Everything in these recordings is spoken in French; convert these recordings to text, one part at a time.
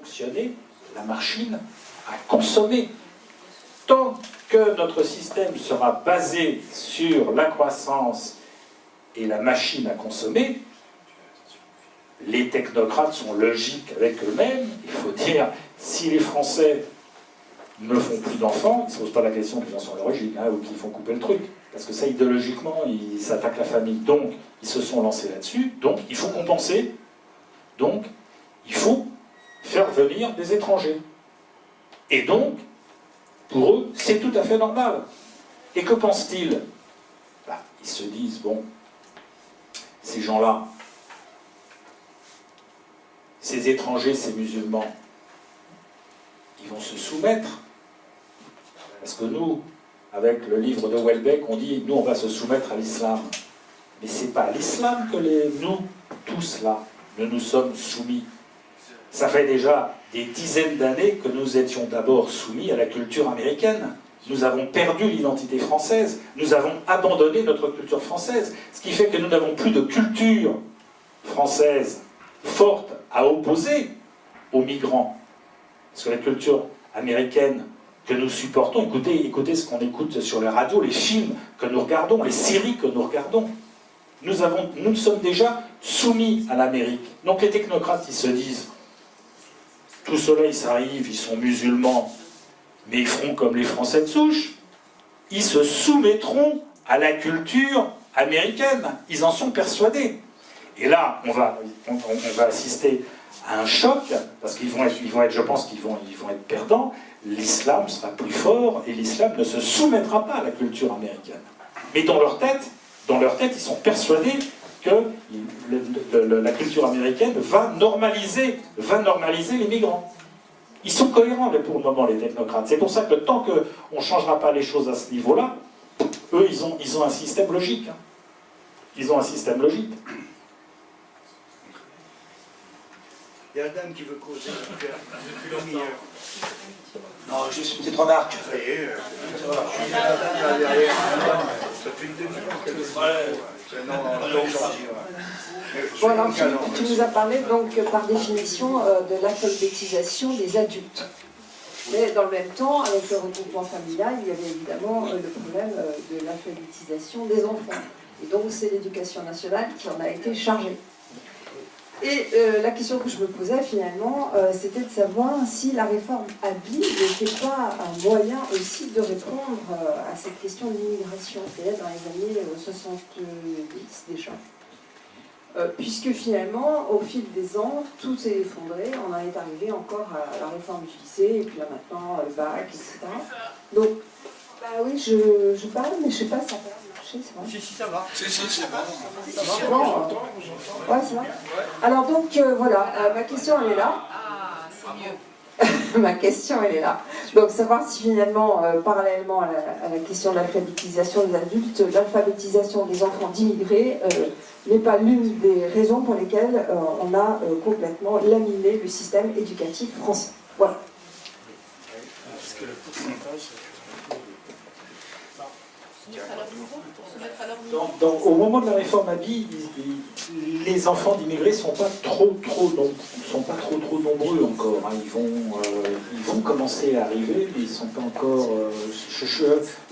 fonctionner, la machine à consommer. Tant que notre système sera basé sur la croissance et la machine à consommer, les technocrates sont logiques avec eux-mêmes. Il faut dire, si les Français ne font plus d'enfants, ils ne se posent pas la question qu'ils en sont à l'origine, ou qu'ils font couper le truc. Parce que ça, idéologiquement, ils s'attaquent la famille. Donc, ils se sont lancés là-dessus. Donc, il faut compenser. Donc, il faut faire venir des étrangers. Et donc, pour eux, c'est tout à fait normal. Et que pensent-ils? Ils se disent, bon, ces gens-là, ces étrangers, ces musulmans, ils vont se soumettre. Parce que nous, avec le livre de Houellebecq, on dit, nous, on va se soumettre à l'islam. Mais c'est pas à l'islam que nous, tous là, nous sommes soumis. Ça fait déjà des dizaines d'années que nous étions d'abord soumis à la culture américaine. Nous avons perdu l'identité française. Nous avons abandonné notre culture française. Ce qui fait que nous n'avons plus de culture française forte à opposer aux migrants. Parce que la culture américaine que nous supportons, écoutez ce qu'on écoute sur les radios, les films que nous regardons, les séries que nous regardons. Nous sommes déjà soumis à l'Amérique. Donc les technocrates, ils se disent, tout cela, ils arrivent, ils sont musulmans, mais ils feront comme les Français de souche. Ils se soumettront à la culture américaine. Ils en sont persuadés. Et là, on va assister à un choc, parce qu'ils vont être, je pense qu'ils vont être perdants. L'islam sera plus fort, et l'islam ne se soumettra pas à la culture américaine. Mais dans leur tête, ils sont persuadés que la culture américaine va normaliser les migrants. Ils sont cohérents pour le moment, les technocrates. C'est pour ça que tant qu'on ne changera pas les choses à ce niveau-là, eux, ils ont un système logique. Ils ont un système logique. Il y a une dame qui veut causer depuis une demi-heure. Non, juste une petite remarque. Ça y est, je suis la dame là derrière. Ça fait une demi-heure qu'elle veut causer. Bon, alors, tu nous as parlé donc par définition de l'alphabétisation des adultes. Mais dans le même temps, avec le regroupement familial, il y avait évidemment le problème de l'alphabétisation des enfants. Et donc c'est l'éducation nationale qui en a été chargée. Et la question que je me posais finalement, c'était de savoir si la réforme Abi n'était pas un moyen aussi de répondre à cette question de l'immigration, c'est-à-dire dans les années 70 déjà. Puisque finalement, au fil des ans, tout s'est effondré, on en est arrivé encore à la réforme du lycée, et puis là maintenant, le bac, etc. Donc, bah oui, je parle, mais je ne sais pas si ça va marcher, c'est vrai. Si, ça va. Si, c'est bon. Ça va. Ouais, c'est vrai. Alors donc, voilà, ma question, elle est là. Ah, c'est mieux. Ma question, elle est là. Donc, savoir si finalement, parallèlement à la question de l'alphabétisation des adultes, l'alphabétisation des enfants d'immigrés n'est pas l'une des raisons pour lesquelles on a complètement laminé le système éducatif français. Voilà. Parce que le pourcentage... Au moment de la réforme Abi, les enfants d'immigrés ne sont pas trop nombreux encore. Hein. Ils vont commencer à arriver, mais ils ne sont pas encore...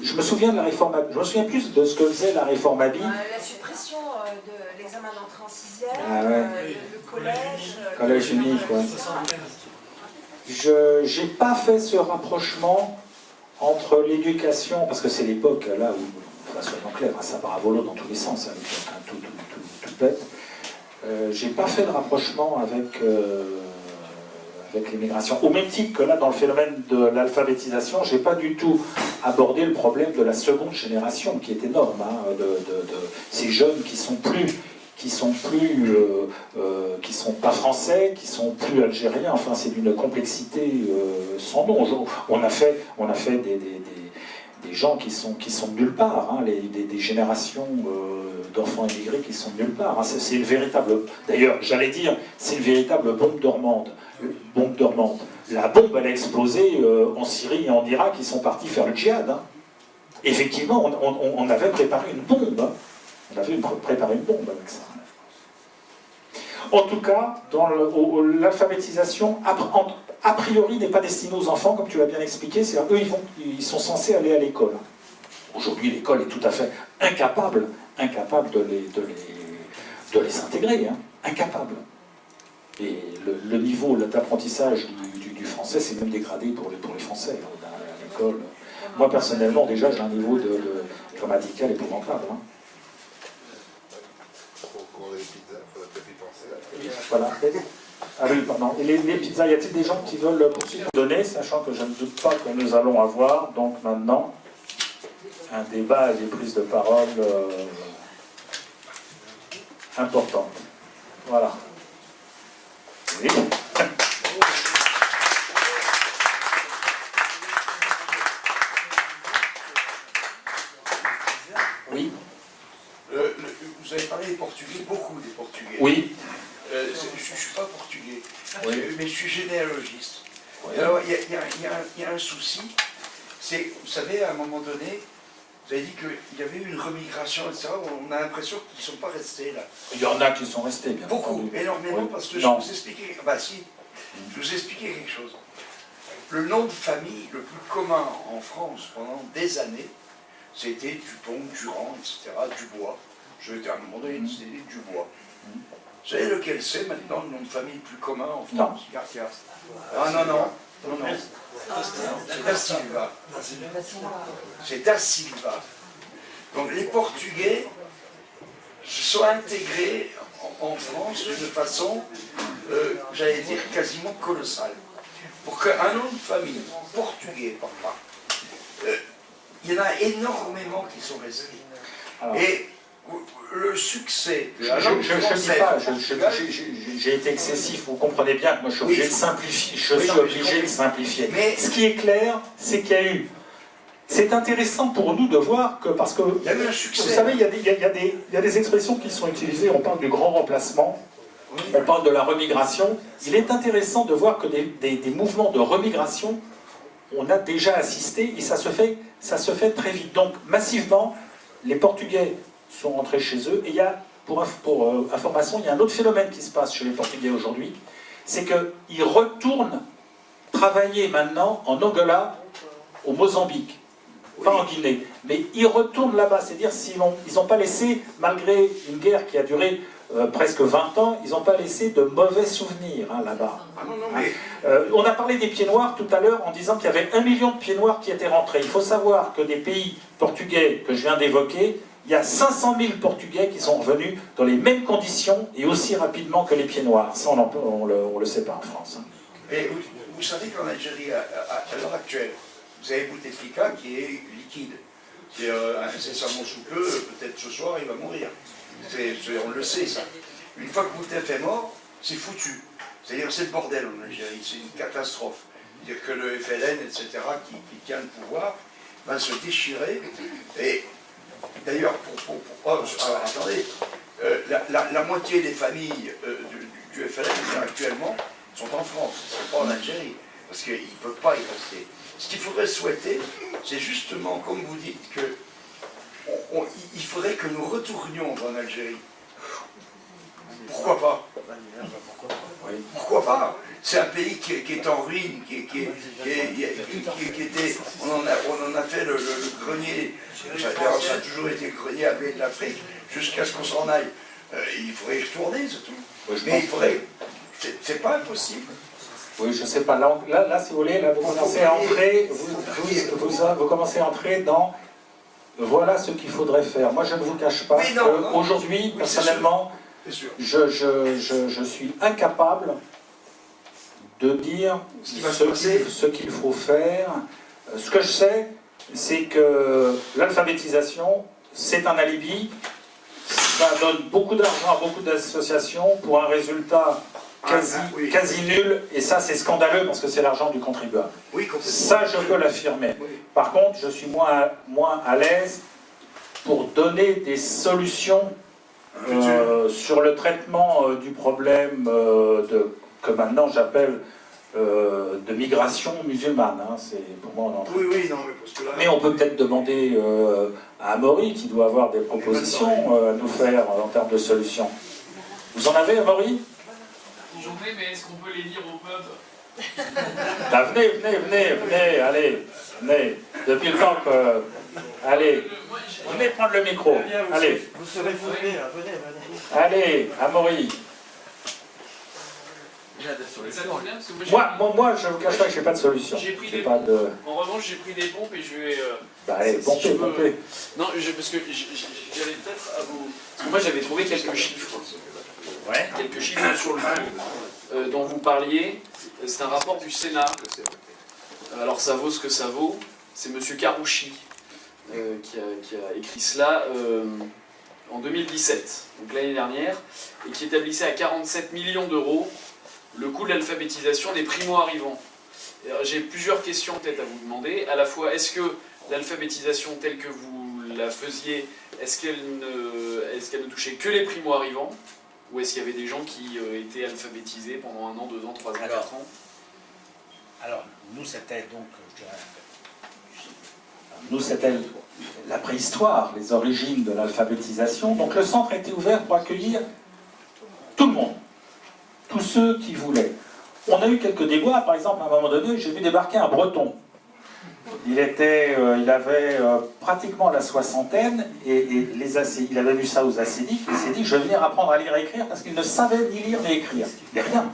je me souviens de la réforme Abi. Je me souviens plus de ce que faisait la réforme Abi. La suppression de l'examen d'entrée en 6e, le collège... Collège unique, ouais. Je n'ai pas fait ce rapprochement entre l'éducation, parce que c'est l'époque là où, enfin, soyons clairs, ça part à volo dans tous les sens, hein, tout bête. J'ai pas fait de rapprochement avec l'immigration. Au même titre que là, dans le phénomène de l'alphabétisation, j'ai pas du tout abordé le problème de la seconde génération, qui est énorme, hein, de ces jeunes qui sont pas français, qui sont plus algériens. Enfin, c'est d'une complexité sans nom. On a fait des gens qui sont nulle part, hein, des générations d'enfants immigrés qui sont nulle part. Hein. C'est une véritable, d'ailleurs, j'allais dire, c'est une véritable bombe dormante. La bombe, elle a explosé en Syrie et en Irak, ils sont partis faire le djihad. Hein. Effectivement, on avait préparé une bombe. Hein. On avait préparé une bombe avec ça. En tout cas, l'alphabétisation, a priori, n'est pas destinée aux enfants, comme tu l'as bien expliqué. C'est-à-dire, eux, ils sont censés aller à l'école. Aujourd'hui, l'école est tout à fait incapable de les intégrer. Hein. Incapable. Et le niveau d'apprentissage du français, c'est même dégradé pour les Français à l'école. Moi, personnellement, déjà, j'ai un niveau de grammatical épouvantable. Hein. Voilà. Ah oui, pardon. Et les pizzas, y a-t-il des gens qui veulent poursuivre donner, sachant que je ne doute pas que nous allons avoir, donc maintenant, un débat et des prises de parole importantes. Voilà. Oui. Oui. Vous avez parlé des Portugais, beaucoup des Portugais. Oui. Je ne suis pas portugais, Oui. mais je suis généalogiste. Oui. Alors, il y a un souci, c'est, vous savez, à un moment donné, vous avez dit qu'il y avait eu une remigration, etc. On a l'impression qu'ils ne sont pas restés là. Il y en a qui sont restés, bien Beaucoup, entendu. énormément, Oui. parce que Non. je vous expliquais, bah si, je vous expliquais quelque chose. Le nom de famille le plus commun en France pendant des années, c'était Dupont, Durand, etc., Dubois. Je vais dire à un moment donné, c'était Dubois. Vous savez lequel c'est maintenant le nom de famille le plus commun en France? Garcia. Ah non, non, non, non. C'est Da Silva. C'est Da Silva. Donc les Portugais se sont intégrés en France de façon, j'allais dire, quasiment colossale. Pour qu'un nom de famille portugais, papa, il y en a énormément qui sont restés. Alors, Et le succès de je la langue ne dis française... pas, j'ai été excessif, vous comprenez bien que moi je suis obligé de simplifier. Je suis obligé de simplifier. Mais ce qui est clair, c'est qu'il y a eu... C'est intéressant pour nous de voir que, parce que, il y a eu un succès. vous savez, il y a des expressions qui sont utilisées, on parle du grand remplacement, Oui. on parle de la remigration. Il est intéressant de voir que des mouvements de remigration, on a déjà assisté, et ça se fait très vite. Donc, massivement, les Portugais sont rentrés chez eux, et il y a, pour information, il y a un autre phénomène qui se passe chez les Portugais aujourd'hui, c'est qu'ils retournent travailler maintenant en Angola, au Mozambique. Pas en Guinée, mais ils retournent là-bas, c'est-à-dire ils n'ont pas laissé, malgré une guerre qui a duré presque 20 ans, ils n'ont pas laissé de mauvais souvenirs hein, là-bas. Ah non, non, mais... On a parlé des pieds noirs tout à l'heure en disant qu'il y avait 1 million de pieds noirs qui étaient rentrés. Il faut savoir que des pays portugais que je viens d'évoquer, il y a 500 000 Portugais qui sont revenus dans les mêmes conditions et aussi rapidement que les pieds noirs. Ça, on le sait pas en France. Hein. Et vous savez qu'en Algérie, à l'heure actuelle, vous avez Bouteflika qui est liquide. C'est incessamment sous peu, peut-être ce soir, il va mourir. On le sait, ça. Une fois que Bouteflika est mort, c'est foutu. C'est-à-dire c'est le bordel en Algérie, c'est une catastrophe. C'est-à-dire que le FLN, etc., qui tient le pouvoir, va se déchirer. Et d'ailleurs, attendez, la moitié des familles du FLN actuellement sont en France, ils ne sont pas en Algérie, parce qu'ils ne peuvent pas y rester. Ce qu'il faudrait souhaiter, c'est justement, comme vous dites, il faudrait que nous retournions en Algérie. Pourquoi pas? Pourquoi pas? C'est un pays qui est en ruine, qui était... On en a fait le grenier, ça a toujours été le grenier à blé de l'Afrique, jusqu'à ce qu'on s'en aille. Il faudrait y retourner, c'est tout. Oui, mais il faudrait... C'est pas impossible. Oui, je ne sais pas. Là, si vous voulez, là, vous commencez à entrer, vous commencez à entrer dans... Voilà ce qu'il faudrait faire. Moi, je ne vous cache pas qu'aujourd'hui, personnellement, je suis incapable de dire ce qu'il faut faire. Ce que je sais, c'est que l'alphabétisation, c'est un alibi. Ça donne beaucoup d'argent à beaucoup d'associations pour un résultat quasi nul, et ça c'est scandaleux parce que c'est l'argent du contribuable. Oui, ça je peux l'affirmer. Par contre, je suis moins à l'aise pour donner des solutions sur le traitement du problème que maintenant j'appelle de migration musulmane. Hein. Pour moi, on oui, non, mais parce que là... Mais on peut peut-être demander à Amaury, qui doit avoir des propositions à nous faire en termes de solutions. Vous en avez, Amaury? journée, mais est-ce qu'on peut les lire au pub? Bah, venez, allez, venez. Depuis le temps que... Allez, venez prendre le micro. Allez. Vous serez filmé, là. Venez. Allez, Amaury. Ça tombe bien, parce que Moi, je ne vous cache pas que je n'ai pas de solution. J'ai pas de... En revanche, j'ai pris des pompes et je vais... Bah allez, pompez. Non, parce que j'allais peut-être à vous... Parce que moi, j'avais trouvé quelques chiffres. Ouais. Quelques chiffres sur le fond dont vous parliez. C'est un rapport du Sénat. Alors, ça vaut ce que ça vaut. C'est M. Karouchi qui a écrit cela en 2017, donc l'année dernière, et qui établissait à 47 millions d'euros le coût de l'alphabétisation des primo-arrivants. J'ai plusieurs questions peut-être à vous demander. À la fois, est-ce que l'alphabétisation telle que vous la faisiez, est-ce qu'elle ne touchait que les primo-arrivants, ou est-ce qu'il y avait des gens qui étaient alphabétisés pendant 1 an, 2 ans, 3 ans, 4 ans? Alors, nous, c'était donc, je dirais, Nous, c'était la préhistoire, les origines de l'alphabétisation. Donc le centre a été ouvert pour accueillir tout le monde, tous ceux qui voulaient. On a eu quelques déboires, par exemple, à un moment donné, j'ai vu débarquer un Breton. Il avait pratiquement la soixantaine, et il avait vu ça aux Assédiques, et il s'est dit, je vais venir apprendre à lire et écrire, parce qu'il ne savait ni lire ni écrire. Mais rien.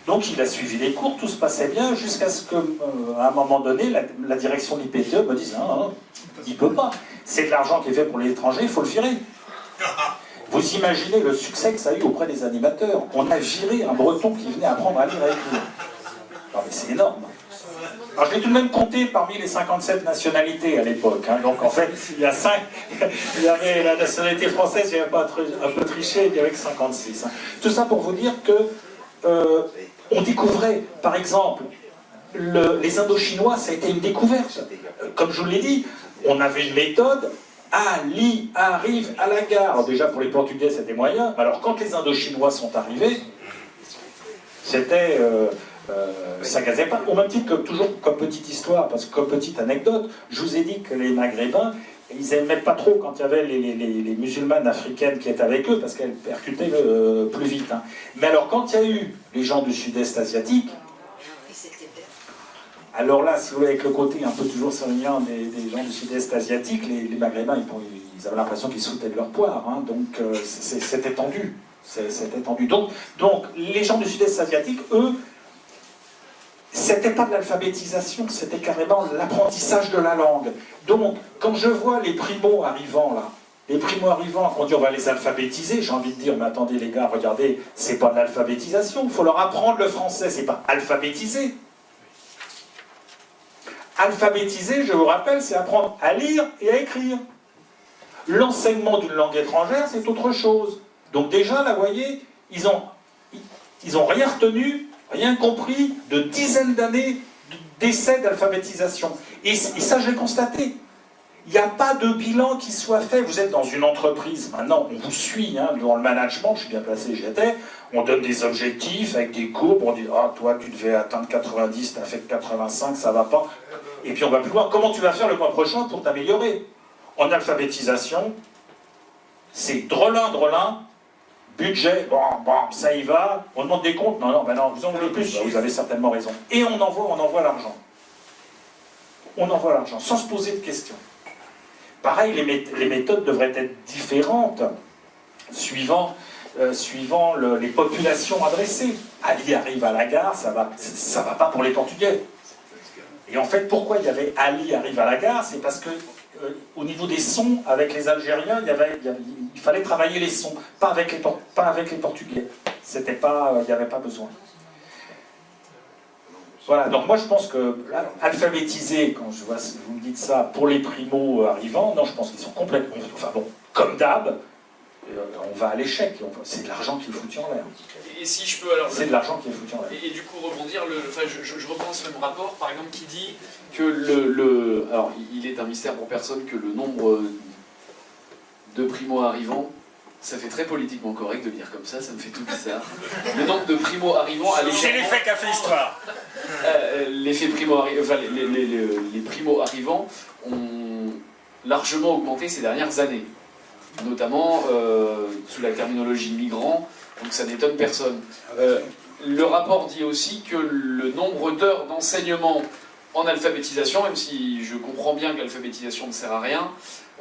Donc il a suivi les cours, tout se passait bien, jusqu'à ce qu'à un moment donné, la direction de l'IPTE me dise, non, il ne peut pas. C'est de l'argent qui est fait pour les étrangers, il faut le virer. Vous imaginez le succès que ça a eu auprès des animateurs. On a viré un Breton qui venait apprendre à lire et écrire. Non mais c'est énorme. Alors je l'ai tout de même compté parmi les 57 nationalités à l'époque. Hein. Donc en fait, il y avait la nationalité française, il y avait un peu triché, il y avait que 56. Hein. Tout ça pour vous dire que on découvrait, par exemple, les Indochinois, ça a été une découverte. Comme je vous l'ai dit, on avait une méthode, Ali arrive à la gare. Alors déjà pour les Portugais c'était moyen, alors quand les Indochinois sont arrivés, c'était... ça gazait pas. Au même titre que toujours comme petite histoire, parce que comme petite anecdote, je vous ai dit que les Maghrébins, ils n'aimaient pas trop quand il y avait les musulmanes africaines qui étaient avec eux, parce qu'elles percutaient plus vite. Hein. Mais alors quand il y a eu les gens du sud-est asiatique, alors là, si vous voulez, avec le côté un peu toujours souriant des gens du sud-est asiatique, les Maghrébins, ils avaient l'impression qu'ils se foutaient de leur poire. Hein, donc c'était tendu. C'était tendu. Donc les gens du sud-est asiatique, eux, c'était pas de l'alphabétisation, c'était carrément l'apprentissage de la langue. Donc, quand je vois les primo-arrivants, là, les primo-arrivants, on dit on va les alphabétiser, j'ai envie de dire, mais attendez les gars, regardez, c'est pas de l'alphabétisation, il faut leur apprendre le français, c'est pas alphabétiser. Alphabétiser, je vous rappelle, c'est apprendre à lire et à écrire. L'enseignement d'une langue étrangère, c'est autre chose. Donc déjà, là, vous voyez, ils ont rien retenu, rien compris de dizaines d'années d'essais d'alphabétisation. Et ça, je l'ai constaté. Il n'y a pas de bilan qui soit fait. Vous êtes dans une entreprise, maintenant, on vous suit, hein, dans le management, je suis bien placé, j'y étais, on donne des objectifs avec des courbes, on dit « Ah, toi, tu devais atteindre 90, tu as fait 85, ça va pas. » Et puis on va plus loin. Comment tu vas faire le mois prochain pour t'améliorer? En alphabétisation, c'est drelin, budget, bon, ça y va, on demande des comptes, non, vous en voulez plus, vous avez certainement raison. Et on envoie l'argent. On envoie l'argent, sans se poser de questions. Pareil, les méthodes devraient être différentes, suivant les populations adressées. Ali arrive à la gare, ça va pas pour les Portugais. Et en fait, pourquoi il y avait Ali arrive à la gare? C'est parce que au niveau des sons, avec les Algériens, il fallait travailler les sons, pas avec les Portugais. C'était pas, il n'y avait pas besoin. Voilà, donc moi je pense que alphabétiser, quand je vois, vous me dites ça, pour les primo-arrivants, non, je pense qu'ils sont complètement... Enfin bon, comme d'hab, on va à l'échec, c'est de l'argent qui est foutu en l'air. Et si je peux alors... C'est de l'argent qui est foutu en l'air. Et du coup rebondir, je reprends ce même rapport, par exemple, qui dit que alors il est un mystère pour personne que le nombre de primo-arrivants, ça fait très politiquement correct de le dire comme ça me fait tout bizarre. Le nombre de primo-arrivants à l'échec... C'est l'effet qu'a fait l'histoire. L'effet les primo-arrivants ont largement augmenté ces dernières années, notamment sous la terminologie migrant, donc ça n'étonne personne. le rapport dit aussi que le nombre d'heures d'enseignement en alphabétisation, même si je comprends bien que l'alphabétisation ne sert à rien,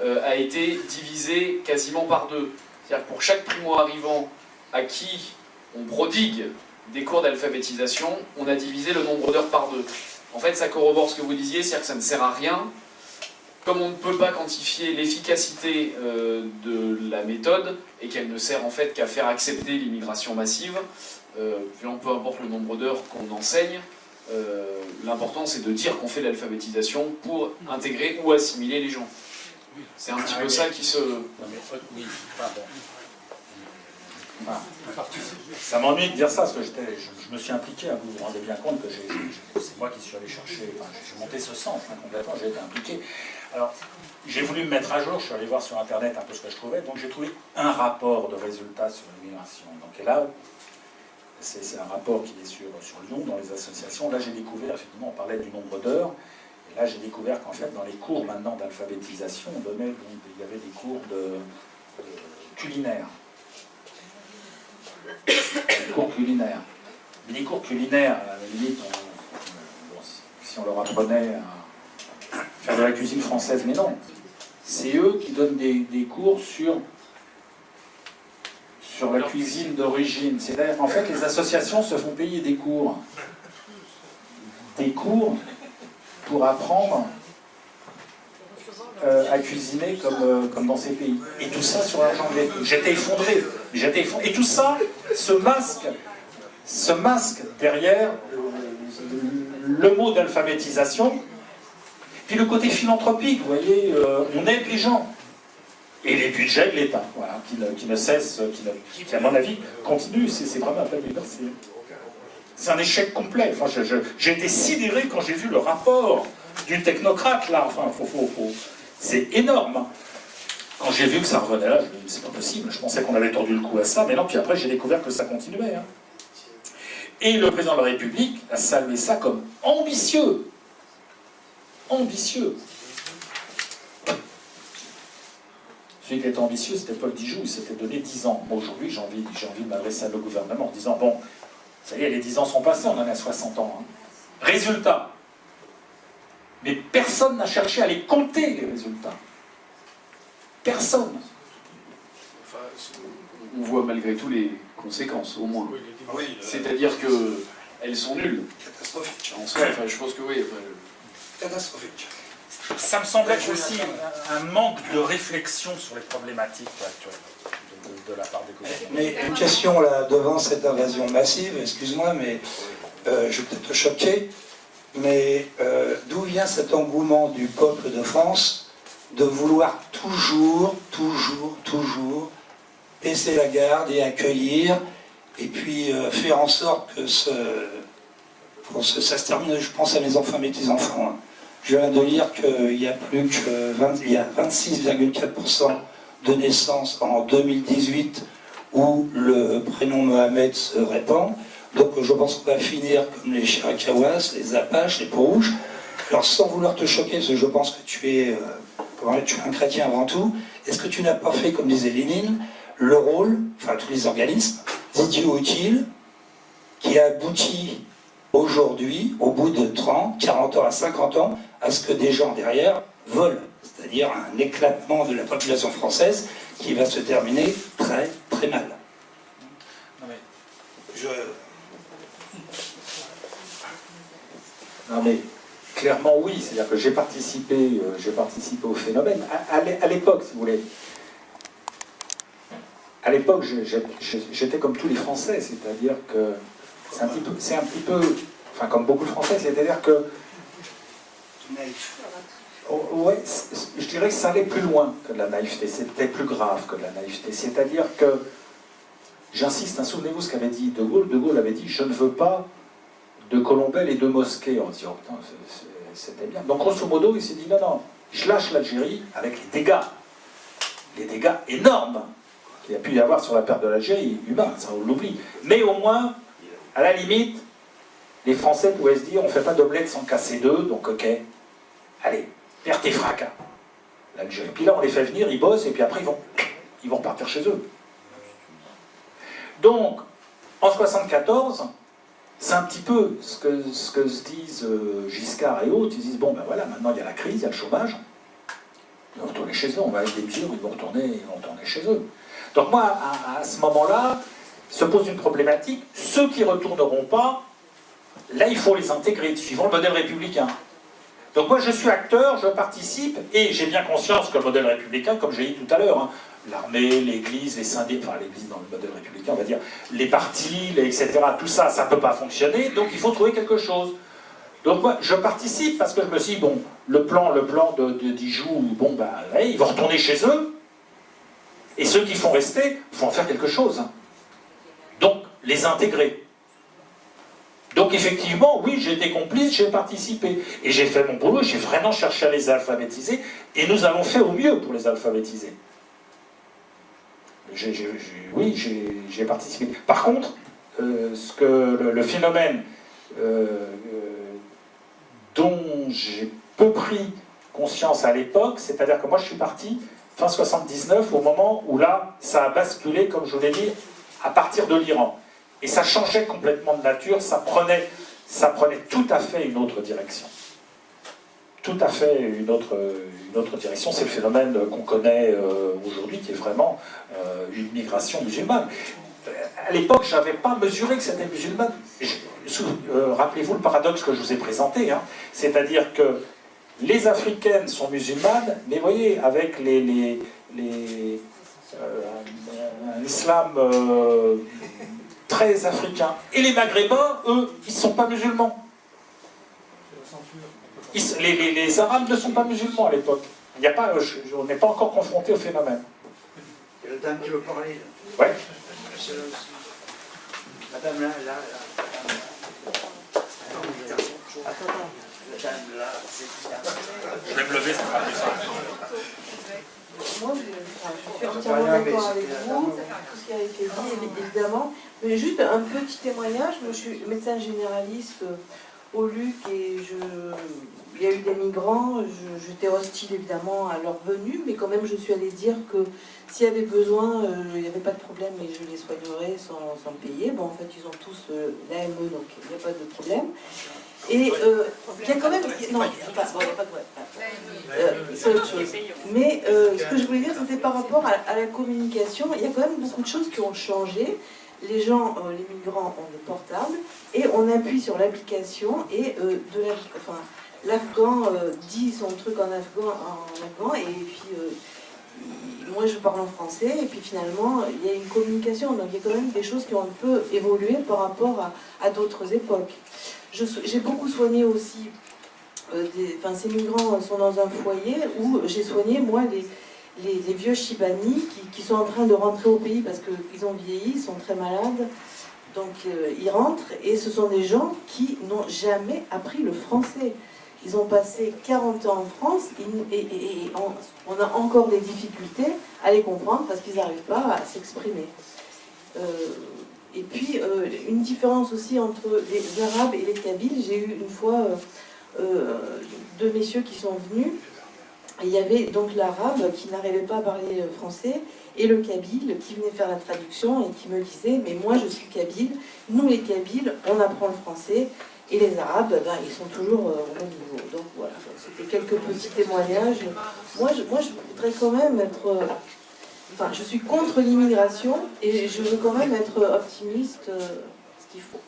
a été divisé quasiment par 2. C'est-à-dire que pour chaque primo-arrivant à qui on prodigue des cours d'alphabétisation, on a divisé le nombre d'heures par 2. En fait, ça corrobore ce que vous disiez, c'est-à-dire que ça ne sert à rien. Comme on ne peut pas quantifier l'efficacité de la méthode, et qu'elle ne sert en fait qu'à faire accepter l'immigration massive, peu importe le nombre d'heures qu'on enseigne, l'important c'est de dire qu'on fait l'alphabétisation pour intégrer ou assimiler les gens. C'est un petit peu ça qui se... Oui, pardon. Enfin, ça m'ennuie de dire ça, parce que je me suis impliqué, hein, vous vous rendez bien compte que c'est moi qui suis allé chercher, enfin, j'ai monté ce centre complètement, j'ai été impliqué. Alors, j'ai voulu me mettre à jour, je suis allé voir sur Internet un peu ce que je trouvais, donc j'ai trouvé un rapport de résultats sur l'immigration. Donc, et là, c'est un rapport qui est sur Lyon, dans les associations. Là, j'ai découvert, effectivement, on parlait du nombre d'heures, et là, j'ai découvert qu'en fait, dans les cours maintenant d'alphabétisation, on donnait, donc, il y avait des cours culinaires. Les cours culinaires. Mais les cours culinaires, à la limite, si on leur apprenait à faire de la cuisine française, mais non. C'est eux qui donnent des cours sur la cuisine d'origine. C'est-à-dire qu'en fait, les associations se font payer des cours. Des cours pour apprendre à cuisiner comme dans ces pays. Et tout ça sur l'argent de l'État. J'étais effondré. Et tout ça se masque derrière le mot d'alphabétisation, puis le côté philanthropique, vous voyez, on aide les gens. Et les budgets de l'État, voilà, qui ne cessent, qui à mon avis continuent, c'est vraiment un peu c'est un échec complet. Enfin, j'ai été sidéré quand j'ai vu le rapport du technocrate, là, enfin, c'est énorme. Quand j'ai vu que ça revenait là, je me dis, c'est pas possible, je pensais qu'on avait tordu le cou à ça, mais non, puis après j'ai découvert que ça continuait. Hein. Et le président de la République a salué ça comme ambitieux. Ambitieux. Celui qui était ambitieux, c'était Paul Dijoux, il s'était donné 10 ans. Moi, aujourd'hui, j'ai envie de m'adresser à le gouvernement en disant, bon, ça y est, les 10 ans sont passés, on en est à 60 ans. Hein. Résultat. Mais personne n'a cherché à les compter, les résultats. Personne. Enfin, on voit malgré tout les conséquences, au moins. C'est-à-dire qu'elles sont nulles. Catastrophique. En soi, enfin, je pense que oui. Enfin, Catastrophique. Ça me semble être aussi un manque de réflexion sur les problématiques actuelles de la part des gouvernements. Mais une question là, devant cette invasion massive, excuse-moi, mais je vais peut-être te choquer, mais d'où vient cet engouement du peuple de France de vouloir toujours baisser la garde et accueillir, et puis faire en sorte que ça se termine, je pense à mes enfants, mes petits-enfants. Hein. Je viens de lire qu'il y a plus que 26,4% de naissances en 2018 où le prénom Mohamed se répand. Donc je pense qu'on va finir comme les Chiricahouas, les Apaches, les Peaux-Rouges. Alors sans vouloir te choquer, parce que je pense que tu es un chrétien avant tout, est-ce que tu n'as pas fait, comme disait Lénine, le rôle, enfin tous les organismes, d'idiots utiles, qui a abouti aujourd'hui, au bout de 30, 40 ans à 50 ans, à ce que des gens derrière volent, c'est-à-dire un éclatement de la population française qui va se terminer très très mal. Non mais, clairement oui, c'est-à-dire que j'ai participé au phénomène. À l'époque, si vous voulez, à l'époque, j'étais comme tous les Français, c'est-à-dire que c'est un petit peu, enfin comme beaucoup de Français, c'est-à-dire que ouais, je dirais que ça allait plus loin que de la naïveté, c'était plus grave que de la naïveté. C'est-à-dire que, j'insiste, hein, souvenez-vous ce qu'avait dit De Gaulle. De Gaulle avait dit « Je ne veux pas de Colombelles et de mosquées ». On se dit « Oh putain, c'était bien ». Donc grosso modo, il s'est dit « Non, non, je lâche l'Algérie avec les dégâts énormes qu'il y a pu y avoir sur la perte de l'Algérie, humain, ça on l'oublie. Mais au moins, à la limite, les Français pouvaient se dire « On ne fait pas d'omelette sans casser deux, donc ok, allez, perte et fracas ». L'Algérie. Puis là, on les fait venir, ils bossent, et puis après, ils vont repartir chez eux. Donc, en 1974, C'est un petit peu ce que se disent Giscard et autres. Ils disent, bon ben voilà, maintenant il y a la crise, il y a le chômage. Ils vont retourner chez eux, on va avec des mesures, ils vont retourner chez eux. Donc moi, à ce moment-là, se pose une problématique. Ceux qui ne retourneront pas, là il faut les intégrer, suivant le modèle républicain. Donc moi je suis acteur, je participe, et j'ai bien conscience que le modèle républicain, comme j'ai dit tout à l'heure, hein, l'armée, l'église, les syndicats, enfin l'église dans le modèle républicain, on va dire, les partis, etc., tout ça, ça ne peut pas fonctionner, donc il faut trouver quelque chose. Donc moi, je participe parce que je me suis dit, bon, le plan de Dijoux, bon, ben, ouais, ils vont retourner chez eux, et ceux qui font rester, il faut en faire quelque chose. Donc, les intégrer. Donc effectivement, oui, j'ai été complice, j'ai participé. Et j'ai fait mon boulot, j'ai vraiment cherché à les alphabétiser, et nous avons fait au mieux pour les alphabétiser. Oui, j'ai participé. Par contre, le phénomène dont j'ai peu pris conscience à l'époque, c'est-à-dire que moi je suis parti fin 79, au moment où là, ça a basculé, comme je vous l'ai dit, à partir de l'Iran. Et ça changeait complètement de nature, ça prenait tout à fait une autre direction. Tout à fait une autre direction. C'est le phénomène qu'on connaît aujourd'hui, qui est vraiment une migration musulmane. À l'époque, je n'avais pas mesuré que c'était musulmane. Rappelez-vous le paradoxe que je vous ai présenté, hein. C'est-à-dire que les Africaines sont musulmanes, mais vous voyez, avec un islam très africain. Et les Maghrébins, eux, ils ne sont pas musulmans. Les Arabes ne sont pas musulmans à l'époque. On n'est pas encore confronté au phénomène. Il y a la dame qui veut parler. Ouais. Madame là. Attends. Madame là, Je vais me lever, ça sera plus simple. Moi, je suis entièrement d'accord avec vous, tout ce qui a été dit, évidemment. Mais juste un petit témoignage. Moi, je suis médecin généraliste au LUC et il y a eu des migrants. J'étais hostile évidemment à leur venue, mais quand même, je suis allée dire que s'il y avait besoin, il n'y avait pas de problème et je les soignerais sans payer. Bon, en fait, ils ont tous l'AME, donc il n'y a pas de problème. Et il y a quand même... Non, enfin, bon, il n'y a pas de problème. C'est autre chose. Mais ce que je voulais dire, c'était par rapport à la communication. Il y a quand même beaucoup de choses qui ont changé. Les gens, les migrants ont des portables et on appuie sur l'application et l'Afghan dit son truc en afghan et puis moi je parle en français et puis finalement il y a une communication. Donc il y a quand même des choses qui ont un peu évolué par rapport à d'autres époques. J'ai beaucoup soigné aussi, ces migrants sont dans un foyer où j'ai soigné moi les vieux Chibani qui sont en train de rentrer au pays parce qu'ils ont vieilli, ils sont très malades, donc ils rentrent et ce sont des gens qui n'ont jamais appris le français. Ils ont passé 40 ans en France et on a encore des difficultés à les comprendre parce qu'ils n'arrivent pas à s'exprimer. Et puis une différence aussi entre les Arabes et les Kabyles. J'ai eu une fois deux messieurs qui sont venus. Il y avait donc l'arabe qui n'arrivait pas à parler français et le kabyle qui venait faire la traduction et qui me disait « mais moi je suis kabyle, nous les kabyles on apprend le français et les arabes ils sont toujours au même niveau ». Donc voilà, c'était quelques petits témoignages. Moi je voudrais quand même être... je suis contre l'immigration et je veux quand même être optimiste, ce qu'il faut.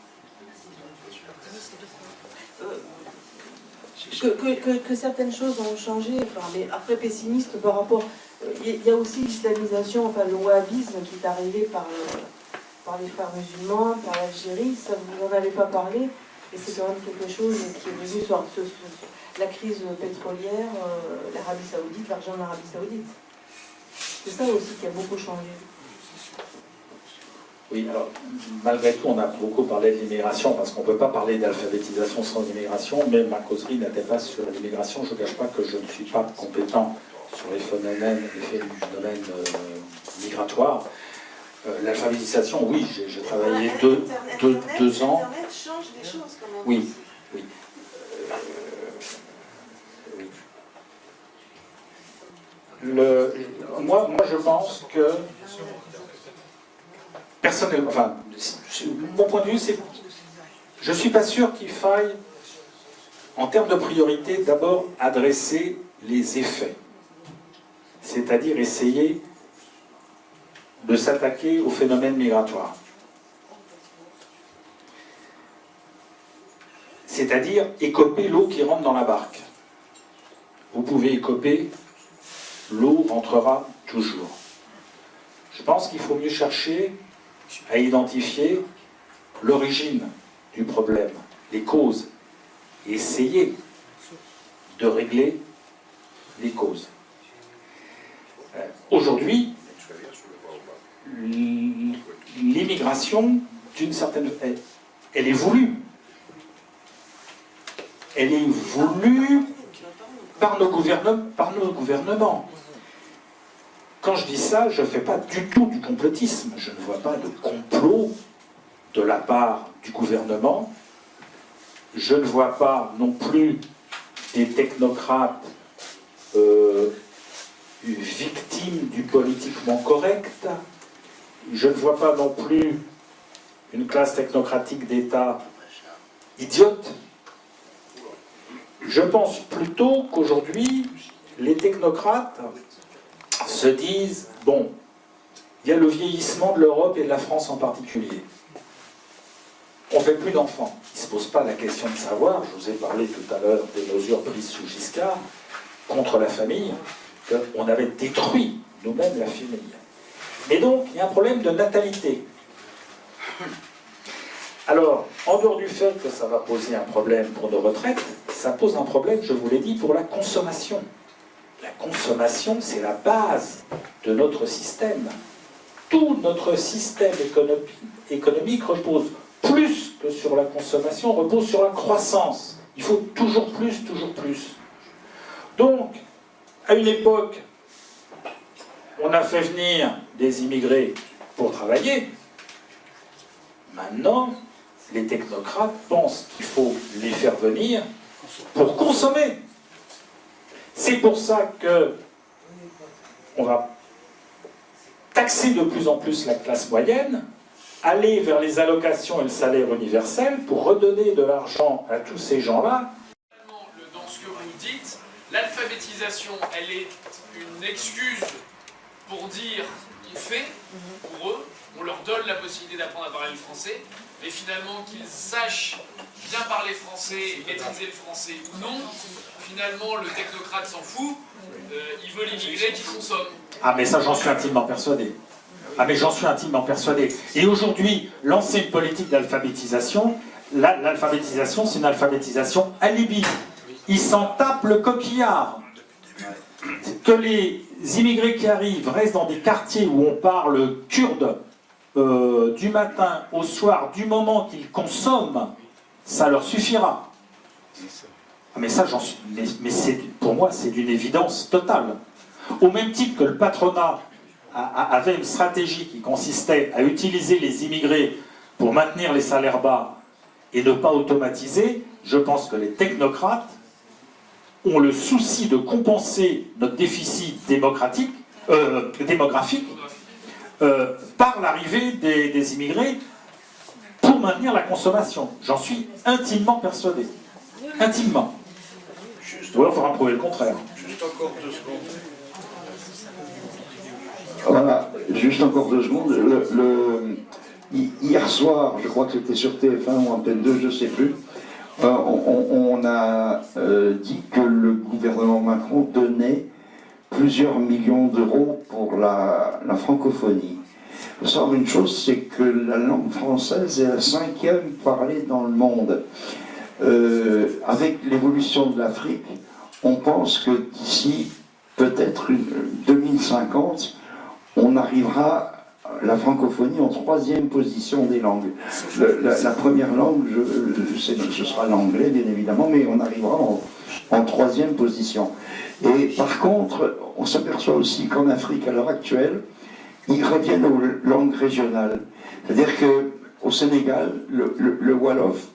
Que certaines choses ont changé, mais après pessimiste par rapport... Il y a aussi l'islamisation, le wahhabisme qui est arrivé par les frères musulmans, par l'Algérie, ça vous n'en avez pas parlé, et c'est quand même quelque chose qui est venu sur la crise pétrolière, l'Arabie Saoudite, l'argent de l'Arabie Saoudite. C'est ça aussi qui a beaucoup changé. Oui, alors, malgré tout, on a beaucoup parlé de l'immigration, parce qu'on ne peut pas parler d'alphabétisation sans immigration, mais ma causerie n'était pas sur l'immigration. Je ne cache pas que je ne suis pas compétent sur les phénomènes du domaine migratoire. L'alphabétisation, oui, j'ai travaillé deux ans. Internet change des choses quand même. Oui. Moi, je pense que personnellement, mon point de vue, c'est je ne suis pas sûr qu'il faille, en termes de priorité, d'abord adresser les effets. C'est-à-dire essayer de s'attaquer au phénomène migratoire. C'est-à-dire écoper l'eau qui rentre dans la barque. Vous pouvez écoper, l'eau rentrera toujours. Je pense qu'il faut mieux chercher à identifier l'origine du problème, les causes, et essayer de régler les causes. Aujourd'hui, l'immigration, d'une certaine... elle est voulue. Elle est voulue par nos gouvernements. Quand je dis ça, je ne fais pas du tout du complotisme. Je ne vois pas de complot de la part du gouvernement. Je ne vois pas non plus des technocrates victimes du politiquement correct. Je ne vois pas non plus une classe technocratique d'État idiote. Je pense plutôt qu'aujourd'hui, les technocrates se disent, bon, il y a le vieillissement de l'Europe et de la France en particulier. On ne fait plus d'enfants. Ils ne se posent pas la question de savoir, je vous ai parlé tout à l'heure des mesures prises sous Giscard contre la famille, qu'on avait détruit nous-mêmes la famille. Mais donc, il y a un problème de natalité. Alors, en dehors du fait que ça va poser un problème pour nos retraites, ça pose un problème, je vous l'ai dit, pour la consommation. La consommation, c'est la base de notre système. Tout notre système économique repose plus que sur la consommation, repose sur la croissance. Il faut toujours plus, toujours plus. Donc, à une époque, on a fait venir des immigrés pour travailler. Maintenant, les technocrates pensent qu'il faut les faire venir pour consommer. C'est pour ça que on va taxer de plus en plus la classe moyenne, aller vers les allocations et le salaire universel pour redonner de l'argent à tous ces gens-là. Dans ce que vous dites, l'alphabétisation, elle est une excuse pour dire on fait pour eux, on leur donne la possibilité d'apprendre à parler le français, mais finalement qu'ils sachent bien parler français et maîtriser le français ou non, finalement le technocrate s'en fout, il veut l'immigrer qui consomme. Ah mais ça j'en suis intimement persuadé. Ah mais j'en suis intimement persuadé. Et aujourd'hui, lancer une politique d'alphabétisation, l'alphabétisation c'est une alphabétisation alibi. Ils s'en tapent le coquillard. Que les immigrés qui arrivent restent dans des quartiers où on parle kurde du matin au soir, du moment qu'ils consomment, ça leur suffira. Ah mais ça, j'en suis. Mais pour moi, c'est d'une évidence totale. Au même titre que le patronat avait une stratégie qui consistait à utiliser les immigrés pour maintenir les salaires bas et ne pas automatiser, je pense que les technocrates ont le souci de compenser notre déficit démographique par l'arrivée des immigrés pour maintenir la consommation. J'en suis intimement persuadé. Intimement. Ou alors il faudra prouver le contraire. Juste encore 2 secondes. Voilà, juste encore 2 secondes. Hier soir, je crois que c'était sur TF1 ou Antenne 2, je ne sais plus, on a dit que le gouvernement Macron donnait plusieurs millions d'euros pour la francophonie. Il faut savoir une chose, c'est que la langue française est la 5e parlée dans le monde. Avec l'évolution de l'Afrique, on pense que d'ici peut-être 2050, on arrivera la francophonie en 3e position des langues. La première langue, ce sera l'anglais bien évidemment, mais on arrivera en 3e position. Et par contre, on s'aperçoit aussi qu'en Afrique, à l'heure actuelle, ils reviennent aux langues régionales. C'est-à-dire qu'au Sénégal, le Wolof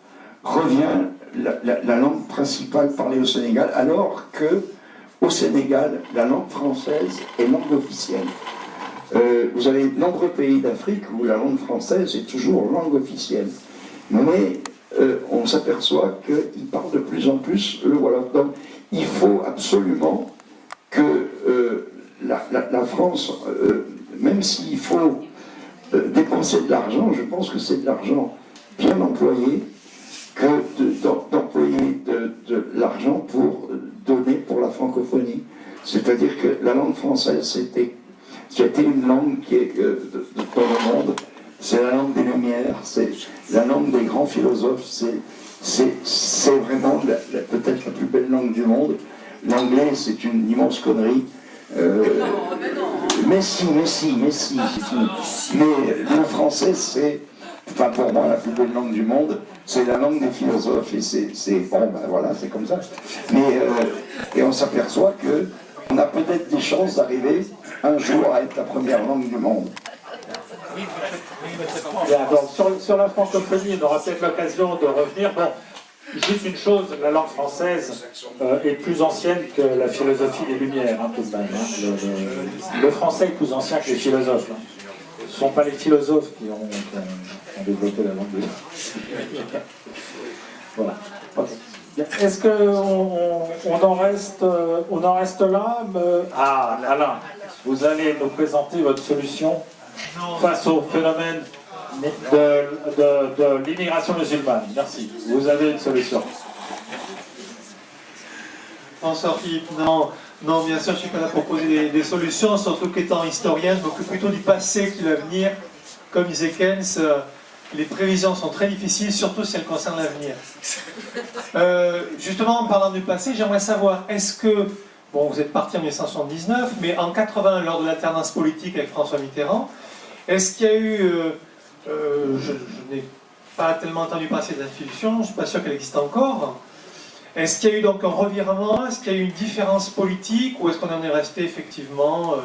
revient la langue principale parlée au Sénégal, alors qu'au Sénégal, la langue française est langue officielle. Vous avez de nombreux pays d'Afrique où la langue française est toujours langue officielle. Mais on s'aperçoit qu'il parle de plus en plus le Wallon. Donc il faut absolument que la France, même s'il faut dépenser de l'argent, je pense que c'est de l'argent bien employé, que d'employer de l'argent pour donner pour la francophonie. C'est-à-dire que la langue française, c'était une langue qui est dans le monde, c'est la langue des Lumières, c'est la langue des grands philosophes, c'est vraiment peut-être la plus belle langue du monde. L'anglais, c'est une immense connerie. Mais si. Mais le français, c'est, enfin pour moi, la plus belle langue du monde, c'est la langue des philosophes, et c'est bon, ben voilà, c'est comme ça. Mais, et on s'aperçoit que on a peut-être des chances d'arriver un jour à être la première langue du monde. Bien, donc, sur la francophonie, on aura peut-être l'occasion de revenir. Bon, juste une chose, la langue française est plus ancienne que la philosophie des Lumières, hein, tout de même. Hein. Le français est plus ancien que les philosophes. Hein. Ce ne sont pas les philosophes qui ont développé la langue. Voilà. Okay. Est-ce qu'on en reste là? Ah, Alain, vous allez nous présenter votre solution face au phénomène de l'immigration musulmane. Merci. Vous avez une solution. Bonsoir Philippe. Non, bien sûr, je ne suis pas là pour proposer des solutions, surtout qu'étant historien, je m'occupe plutôt du passé que de l'avenir. Comme disait Keynes, les prévisions sont très difficiles, surtout si elles concernent l'avenir. Justement, en parlant du passé, j'aimerais savoir, est-ce que, bon, vous êtes parti en 1979, mais en 80, lors de l'alternance politique avec François Mitterrand, est-ce qu'il y a eu, je n'ai pas tellement entendu parler de cette institution, je ne suis pas sûr qu'elle existe encore, est-ce qu'il y a eu donc un revirement, est-ce qu'il y a eu une différence politique, ou est-ce qu'on en est resté effectivement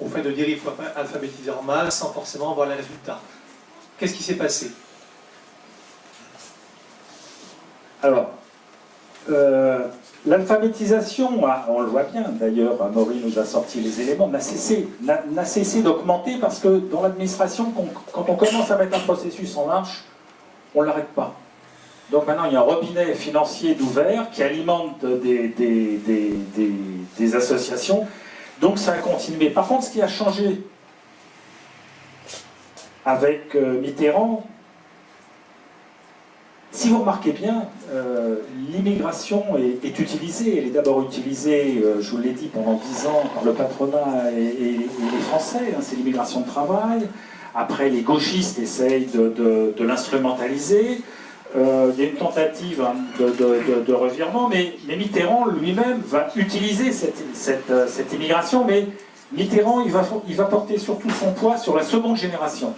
au fait de dire qu'il faut alphabétiser en masse sans forcément voir les résultats? Qu'est-ce qui s'est passé? Alors, l'alphabétisation, on le voit bien, d'ailleurs, Amaury nous a sorti les éléments, n'a cessé d'augmenter parce que dans l'administration, quand on commence à mettre un processus en marche, on ne l'arrête pas. Donc maintenant, il y a un robinet financier d'ouvert qui alimente des associations, donc ça a continué. Par contre, ce qui a changé avec Mitterrand, si vous remarquez bien, l'immigration est utilisée. Elle est d'abord utilisée, je vous l'ai dit, pendant 10 ans par le patronat et les Français. Hein, c'est l'immigration de travail. Après, les gauchistes essayent de l'instrumentaliser. Il y a une tentative hein, de revirement, mais Mitterrand lui-même va utiliser cette immigration. Mais Mitterrand, il va porter surtout son poids sur la seconde génération.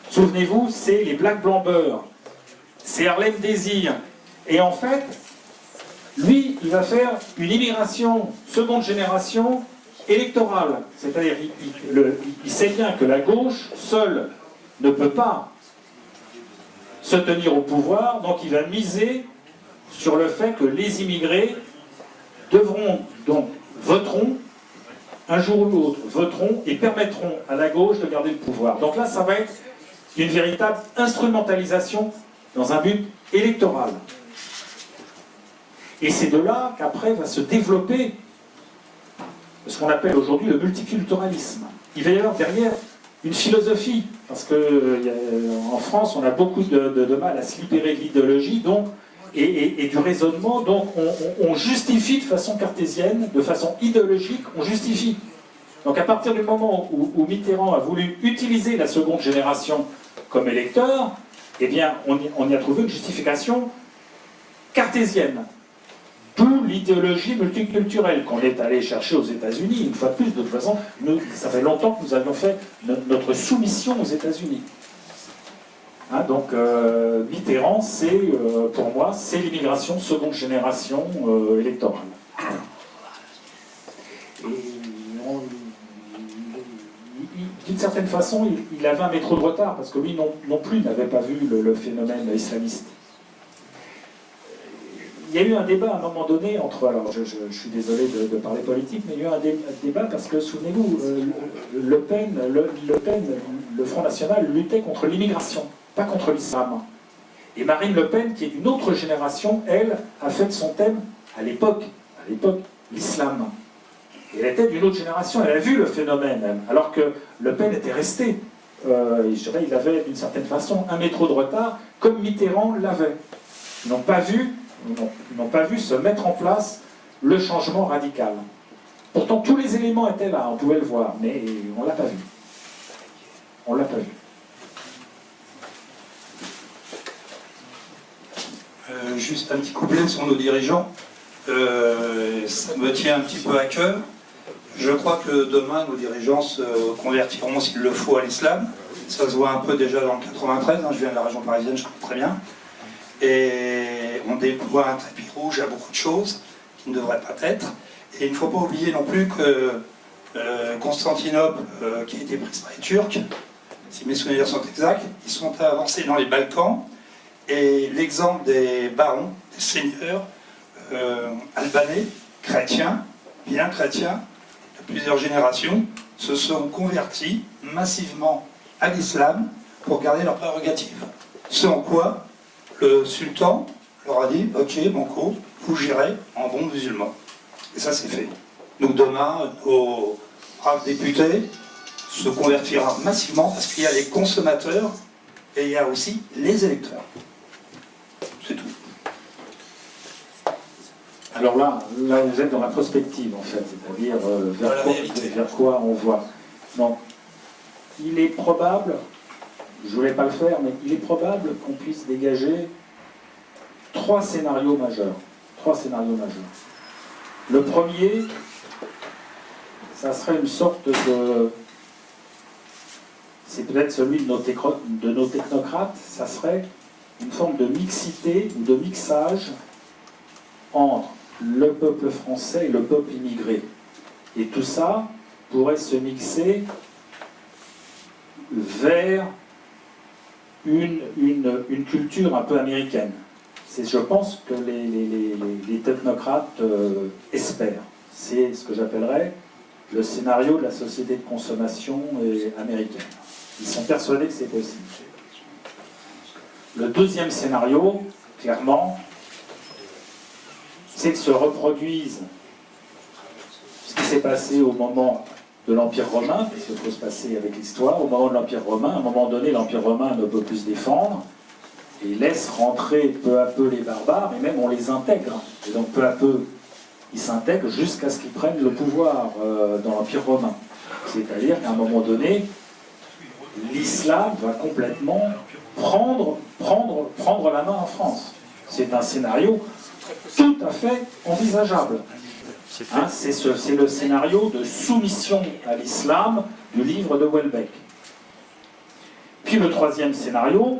Souvenez-vous, c'est les Black Blanc Beurre. C'est Harlem Désir. Et en fait, lui, il va faire une immigration seconde génération électorale. C'est-à-dire, il sait bien que la gauche, seule, ne peut pas se tenir au pouvoir, donc il va miser sur le fait que les immigrés voteront, un jour ou l'autre, voteront et permettront à la gauche de garder le pouvoir. Donc là, ça va être une véritable instrumentalisation dans un but électoral. Et c'est de là qu'après va se développer ce qu'on appelle aujourd'hui le multiculturalisme. Il va y avoir derrière une philosophie, parce qu'en France, on a beaucoup de mal à se libérer de l'idéologie et du raisonnement, donc on justifie de façon cartésienne, de façon idéologique, on justifie. Donc à partir du moment où Mitterrand a voulu utiliser la seconde génération comme électeur, eh bien, on y a trouvé une justification cartésienne. D'où l'idéologie multiculturelle qu'on est allé chercher aux États-Unis. Une fois de plus, de toute façon, ça fait longtemps que nous avions fait notre soumission aux États-Unis. Hein, donc, Mitterrand, pour moi, c'est l'immigration seconde génération électorale. Et d'une certaine façon, il avait un métro de retard, parce que lui non plus n'avait pas vu le phénomène islamiste. Il y a eu un débat à un moment donné entre, alors je suis désolé de parler politique, mais il y a eu un débat parce que, souvenez-vous, Le Pen, le Front National luttait contre l'immigration, pas contre l'islam. Et Marine Le Pen, qui est d'une autre génération, elle, a fait de son thème, à l'époque, l'islam. Et elle était d'une autre génération, elle a vu le phénomène, elle, alors que Le Pen était resté. Je dirais, il avait d'une certaine façon un métro de retard, comme Mitterrand l'avait. Ils n'ont pas vu se mettre en place le changement radical. Pourtant, tous les éléments étaient là, on pouvait le voir, mais on ne l'a pas vu. On ne l'a pas vu. Juste un petit couplet sur nos dirigeants. Ça me tient un petit peu à cœur. Je crois que demain, nos dirigeants se convertiront, s'il le faut, à l'islam. Ça se voit un peu déjà dans le 93, je viens de la région parisienne, je connais très bien. Et on déploie un tapis rouge à beaucoup de choses qui ne devraient pas être. Et il ne faut pas oublier non plus que Constantinople, qui a été prise par les Turcs, si mes souvenirs sont exacts, ils sont avancés dans les Balkans. Et l'exemple des barons, des seigneurs albanais, chrétiens, bien chrétiens, de plusieurs générations, se sont convertis massivement à l'islam pour garder leurs prérogatives. Ce en quoi le sultan leur a dit « Ok, banco, vous gérez en bon musulman ». Et ça, c'est fait. Donc demain, nos braves députés se convertiront massivement parce qu'il y a les consommateurs et il y a aussi les électeurs. C'est tout. Alors là, vous êtes dans la prospective, en fait, c'est-à-dire vers quoi on voit. Donc, il est probable, je ne voulais pas le faire, mais il est probable qu'on puisse dégager trois scénarios majeurs. Le premier, ça serait une sorte de... C'est peut-être celui de nos technocrates, ça serait une forme de mixité ou de mixage entre le peuple français et le peuple immigré. Et tout ça pourrait se mixer vers une culture un peu américaine. C'est, je pense, que les technocrates espèrent. C'est ce que j'appellerais le scénario de la société de consommation américaine. Ils sont persuadés que c'est possible. Le deuxième scénario, clairement, c'est que se reproduise ce qui s'est passé au moment de l'Empire romain, parce qu'il faut se passer avec l'histoire, au moment de l'Empire romain, à un moment donné, l'Empire romain ne peut plus se défendre, et laisse rentrer peu à peu les barbares, et même on les intègre. Et donc peu à peu, ils s'intègrent jusqu'à ce qu'ils prennent le pouvoir dans l'Empire romain. C'est-à-dire qu'à un moment donné, l'islam va complètement prendre la main en France. C'est un scénario tout à fait envisageable. Hein, c'est le scénario de soumission à l'islam du livre de Houellebecq. Puis le troisième scénario,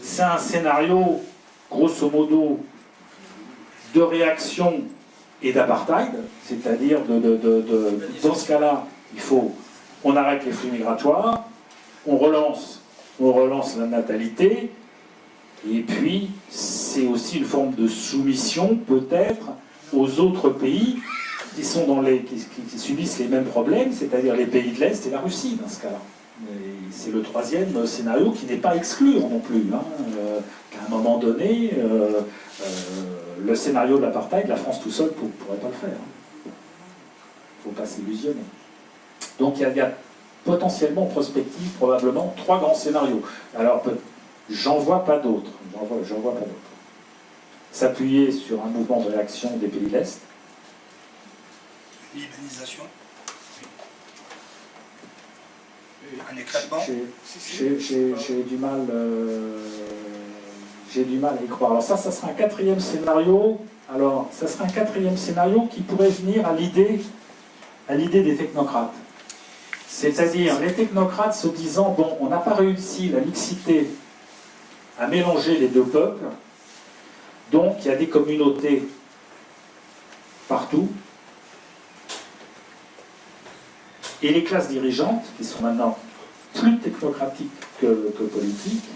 c'est un scénario, grosso modo, de réaction et d'apartheid, c'est-à-dire dans ce cas-là, on arrête les flux migratoires, on relance la natalité, et puis c'est aussi une forme de soumission, peut-être, aux autres pays qui subissent les mêmes problèmes, c'est-à-dire les pays de l'Est et la Russie, dans ce cas-là. C'est le troisième scénario qui n'est pas à exclure non plus, qu'à un moment donné, le scénario de l'apartheid, la France tout seul ne pourrait pas le faire. Il ne faut pas s'illusionner. Donc il y a potentiellement, en prospective, probablement, trois grands scénarios. Alors, j'en vois pas d'autres. S'appuyer sur un mouvement de réaction des pays de l'Est. Libanisation. Un éclatement. J'ai du mal à y croire. Alors ça sera un quatrième scénario. Alors, ça sera un quatrième scénario qui pourrait venir à l'idée des technocrates. C'est-à-dire les technocrates se disant, bon, on n'a pas réussi la mixité à mélanger les deux peuples, donc il y a des communautés partout, et les classes dirigeantes, qui sont maintenant plus technocratiques que politiques,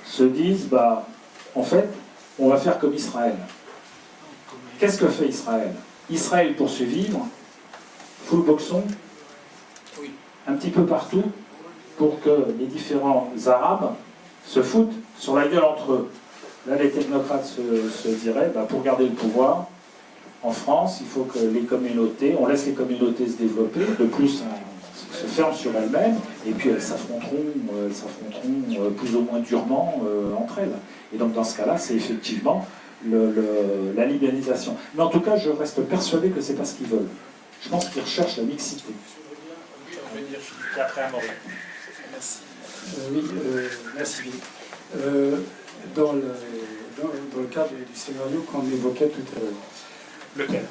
se disent, bah, en fait, on va faire comme Israël. Qu'est-ce que fait Israël? Israël, pour survivre, full boxon, un petit peu partout, pour que les différents Arabes se foutent sur la gueule entre eux. Là, les technocrates se diraient, pour garder le pouvoir, en France, il faut que les communautés, on laisse les communautés se développer, de plus, se ferment sur elles-mêmes, et puis elles s'affronteront plus ou moins durement entre elles. Et donc dans ce cas-là, c'est effectivement la libéralisation. Mais en tout cas, je reste persuadé que c'est pas ce qu'ils veulent. Je pense qu'ils recherchent la mixité. Et après Amaury. Merci. Merci. Dans le cadre du scénario qu'on évoquait tout à l'heure. Lequel?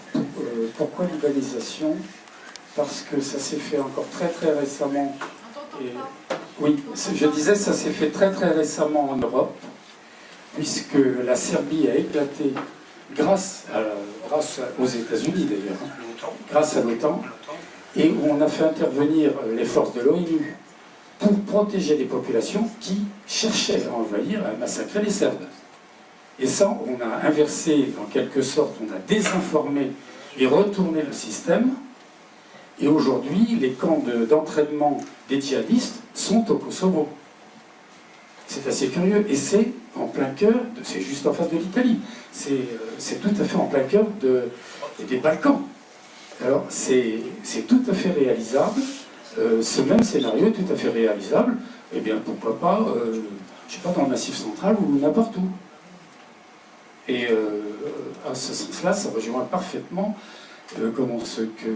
Pourquoi libéralisation? Parce que ça s'est fait encore très très récemment. Oui, je disais ça s'est fait très très récemment en Europe, puisque la Serbie a éclaté grâce aux États-Unis d'ailleurs, grâce à l'OTAN, et où on a fait intervenir les forces de l'ONU pour protéger des populations qui cherchaient à envahir, à massacrer les Serbes. Et ça, on a inversé, en quelque sorte, on a désinformé et retourné le système. Et aujourd'hui, les camps d'entraînement des djihadistes sont au Kosovo. C'est assez curieux. Et c'est en plein cœur, c'est juste en face de l'Italie. C'est tout à fait en plein cœur des Balkans. Alors, c'est tout à fait réalisable. Ce même scénario est tout à fait réalisable. Eh bien, pourquoi pas, je sais pas, dans le Massif central ou n'importe où. Et à ce sens-là, ça rejoint parfaitement ce que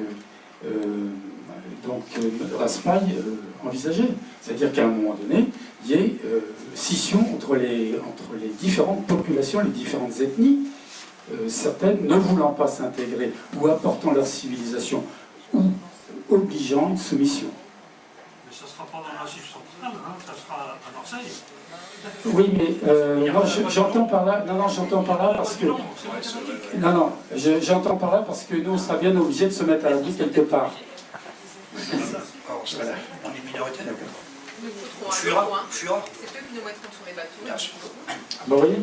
Raspail envisageait. C'est-à-dire qu'à un moment donné, il y ait scission entre les différentes populations, les différentes ethnies, certaines ne voulant pas s'intégrer ou apportant leur civilisation ou obligeant une soumission. Mais ça ne sera pas dans le Massif central, hein, ça sera à Marseille. Oui, mais moi j'entends par là. Non, j'entends par là parce que. Non, j'entends par là parce que nous, on sera bien obligés de se mettre à l'abri quelque part. Voilà. On est minoritaire, d'accord. Fuira. C'est eux qui nous mettront sur les bateaux. Bien sûr. Bon, oui.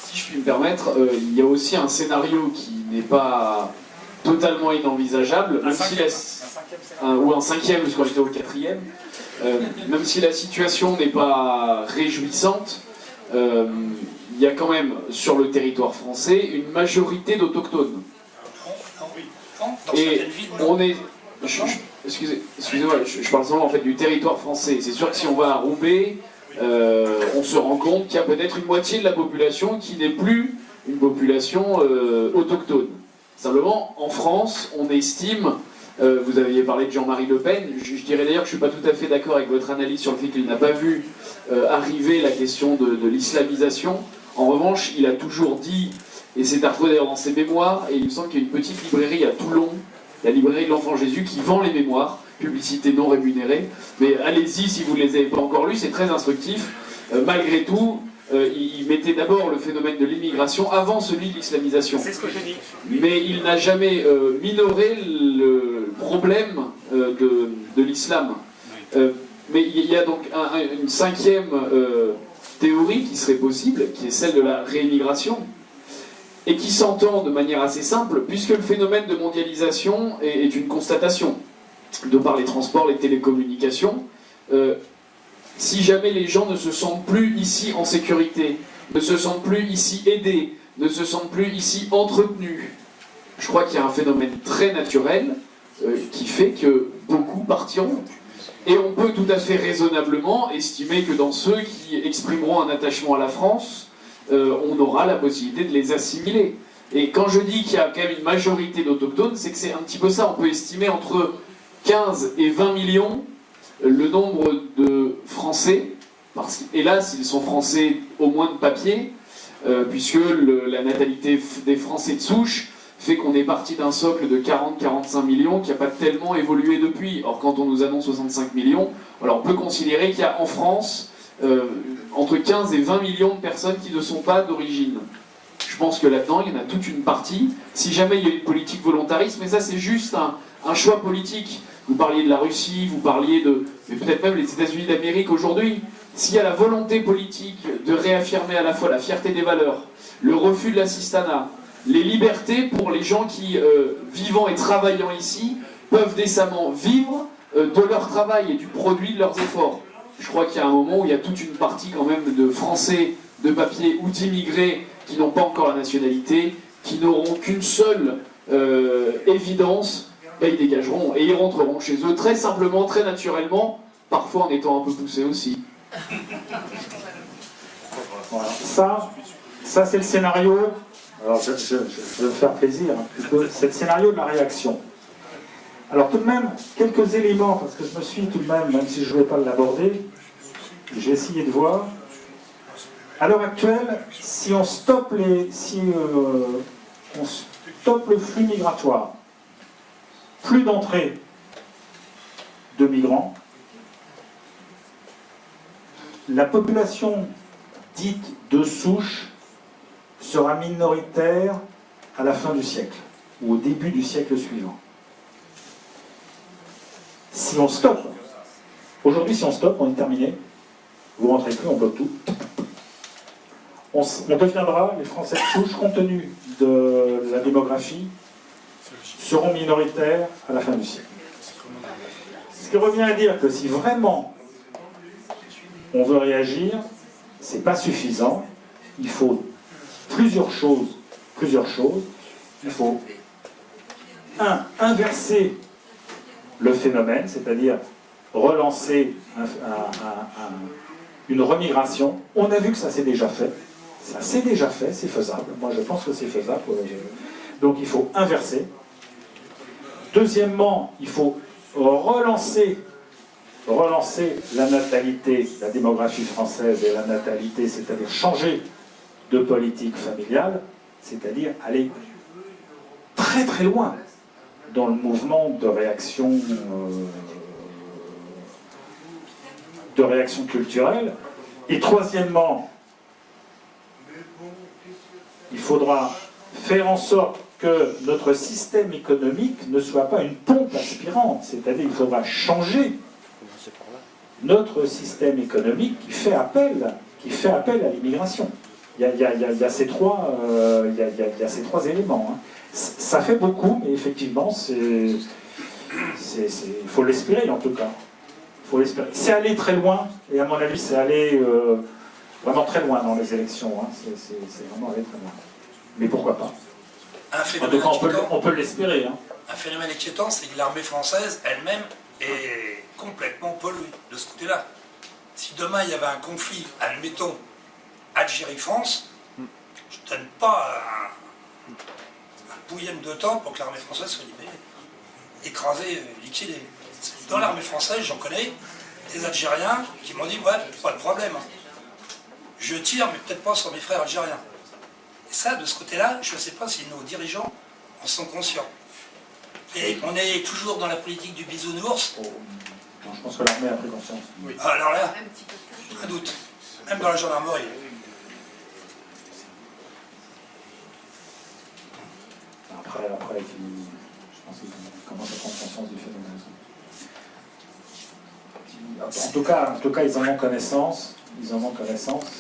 Si je puis me permettre, il y a aussi un scénario qui n'est pas totalement inenvisageable, même si ou un cinquième, parce qu'on était au quatrième, même si la situation n'est pas réjouissante, il y a quand même sur le territoire français une majorité d'autochtones. Et on est... Excusez-moi, je parle seulement en fait du territoire français. C'est sûr que si on va à Roubaix, on se rend compte qu'il y a peut-être une moitié de la population qui n'est plus une population autochtone. Simplement, en France, on estime, vous aviez parlé de Jean-Marie Le Pen, je dirais d'ailleurs que je ne suis pas tout à fait d'accord avec votre analyse sur le fait qu'il n'a pas vu arriver la question de l'islamisation. En revanche, il a toujours dit, et c'est retrouvé d'ailleurs dans ses mémoires, et il me semble qu'il y a une petite librairie à Toulon, la librairie de l'Enfant Jésus, qui vend les mémoires, publicité non rémunérée, mais allez-y si vous ne les avez pas encore lus, c'est très instructif. Malgré tout, il mettait d'abord le phénomène de l'immigration avant celui de l'islamisation. C'est ce que je dis. Mais il n'a jamais minoré le problème de l'islam. Mais il y a donc une cinquième théorie qui serait possible, qui est celle de la réimmigration, et qui s'entend de manière assez simple, puisque le phénomène de mondialisation est une constatation, de par les transports, les télécommunications. Si jamais les gens ne se sentent plus ici en sécurité, ne se sentent plus ici aidés, ne se sentent plus ici entretenus, je crois qu'il y a un phénomène très naturel qui fait que beaucoup partiront. Et on peut tout à fait raisonnablement estimer que dans ceux qui exprimeront un attachement à la France, on aura la possibilité de les assimiler. Et quand je dis qu'il y a quand même une majorité d'autochtones, c'est que c'est un petit peu ça. On peut estimer entre 15 et 20 millions le nombre de Français, parce que, hélas, ils sont Français au moins de papier, puisque la natalité des Français de souche fait qu'on est parti d'un socle de 40-45 millions qui n'a pas tellement évolué depuis. Or, quand on nous annonce 65 millions, alors on peut considérer qu'il y a en France entre 15 et 20 millions de personnes qui ne sont pas d'origine. Je pense que là-dedans, il y en a toute une partie. Si jamais il y a une politique volontariste, mais ça c'est juste un choix politique. Vous parliez de la Russie, vous parliez mais peut-être même les États-Unis d'Amérique aujourd'hui. S'il y a la volonté politique de réaffirmer à la fois la fierté des valeurs, le refus de l'assistanat, les libertés pour les gens qui, vivant et travaillant ici, peuvent décemment vivre de leur travail et du produit de leurs efforts. Je crois qu'il y a un moment où il y a toute une partie quand même de Français de papier ou d'immigrés qui n'ont pas encore la nationalité, qui n'auront qu'une seule évidence, ils dégageront et ils rentreront chez eux très simplement, très naturellement, parfois en étant un peu poussés aussi. Voilà. Ça c'est le scénario, alors je vais me faire plaisir, hein, plutôt, c'est le scénario de la réaction. Alors tout de même, quelques éléments, parce que je me suis tout de même si je ne vais pas l'aborder, j'ai essayé de voir. À l'heure actuelle, si on stoppe le flux migratoire, plus d'entrée de migrants, la population dite de souche sera minoritaire à la fin du siècle, ou au début du siècle suivant. Si on stoppe, aujourd'hui si on stoppe, on est terminé, vous ne rentrez plus, on bloque tout. On deviendra, les Français de souche, compte tenu de la démographie, seront minoritaires à la fin du siècle. Ce qui revient à dire que si vraiment on veut réagir, c'est pas suffisant, il faut plusieurs choses. Il faut, inverser le phénomène, c'est-à-dire relancer une remigration. On a vu que ça s'est déjà fait. Ça s'est déjà fait, c'est faisable. Moi, je pense que c'est faisable. Donc, il faut inverser. Deuxièmement, il faut relancer la natalité, la démographie française et la natalité, c'est-à-dire changer de politique familiale, c'est-à-dire aller très très loin dans le mouvement de réaction culturelle. Et troisièmement, il faudra faire en sorte que notre système économique ne soit pas une pompe aspirante, c'est-à-dire qu'il faudra changer notre système économique qui fait appel à l'immigration. Il y a ces trois éléments. Hein. Ça fait beaucoup, mais effectivement, il faut l'espérer en tout cas. C'est aller très loin, et à mon avis, c'est aller vraiment très loin dans les élections. Hein. C'est vraiment aller très loin. Mais pourquoi pas? En tout cas, on peut l'espérer. Hein. Un phénomène inquiétant, c'est que l'armée française elle-même est complètement polluée de ce côté-là. Si demain il y avait un conflit, admettons, Algérie-France, je ne donne pas un pouillème de temps pour que l'armée française soit libérée, écrasée, liquidée. Dans l'armée française, j'en connais des Algériens qui m'ont dit « ouais, pas de problème, je tire, mais peut-être pas sur mes frères algériens ». Et ça, de ce côté-là, je ne sais pas si nos dirigeants en sont conscients. Et on est toujours dans la politique du bisounours. Non, je pense que l'armée a pris conscience. Oui. Alors là, un doute. Même dans la gendarmerie. Après, je pense qu'ils commencent à prendre conscience du phénomène. En tout cas, ils en ont connaissance.